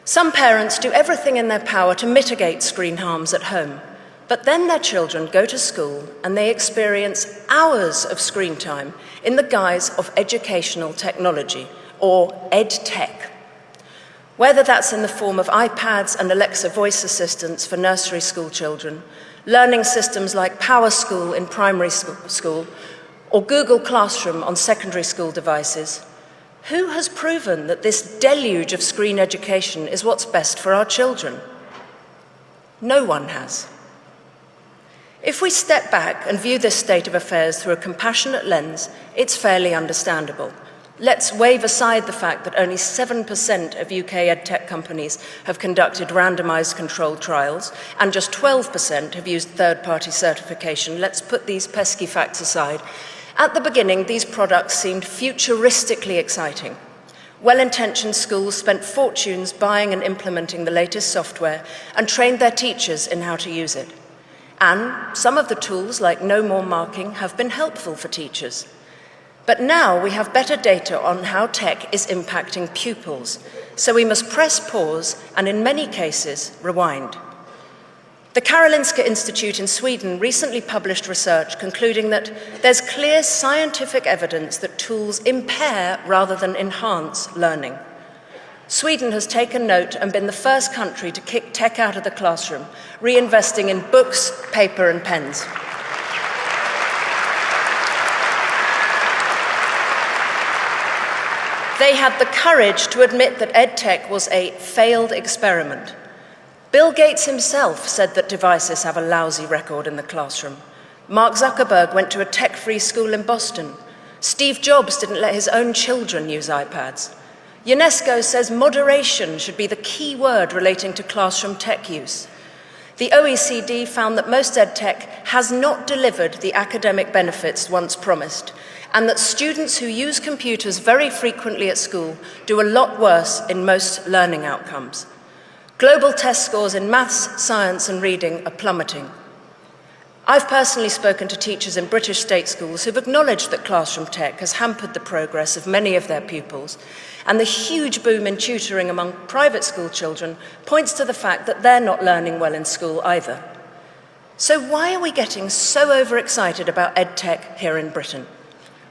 Some parents do everything in their power to mitigate screen harms at home, but then their children go to school and they experience hours of screen time in the guise of educational technology, or EdTech. Whether that's in the form of iPads and Alexa voice assistants for nursery school children, learning systems like PowerSchool in primary school, or Google Classroom on secondary school devices, who has proven that this deluge of screen education is what's best for our children? No one has. If we step back and view this state of affairs through a compassionate lens, it's fairly understandable. Let's wave aside the fact that only 7% of UK edtech companies have conducted randomized controlled trials, and just 12% have used third-party certification. Let's put these pesky facts aside. At the beginning, these products seemed futuristically exciting. Well-intentioned schools spent fortunes buying and implementing the latest software and trained their teachers in how to use it. And some of the tools, like No More Marking, have been helpful for teachers. But now we have better data on how tech is impacting pupils, so we must press pause and, in many cases, rewind. The Karolinska Institute in Sweden recently published research concluding that there's clear scientific evidence that tools impair rather than enhance learning. Sweden has taken note and been the first country to kick tech out of the classroom, reinvesting in books, paper, and pens. They had the courage to admit that EdTech was a failed experiment. Bill Gates himself said that devices have a lousy record in the classroom. Mark Zuckerberg went to a tech-free school in Boston. Steve Jobs didn't let his own children use iPads. UNESCO says moderation should be the key word relating to classroom tech use. The OECD found that most EdTech has not delivered the academic benefits once promised, and that students who use computers very frequently at school do a lot worse in most learning outcomes. Global test scores in maths, science, and reading are plummeting. I've personally spoken to teachers in British state schools who've acknowledged that classroom tech has hampered the progress of many of their pupils, and the huge boom in tutoring among private school children points to the fact that they're not learning well in school either. So why are we getting so overexcited about EdTech here in Britain?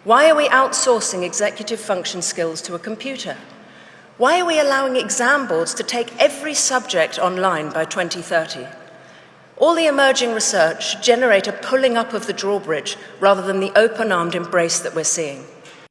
Why are we outsourcing executive function skills to a computer? Why are we allowing exam boards to take every subject online by 2030? All the emerging research should generate a pulling up of the drawbridge rather than the open-armed embrace that we're seeing.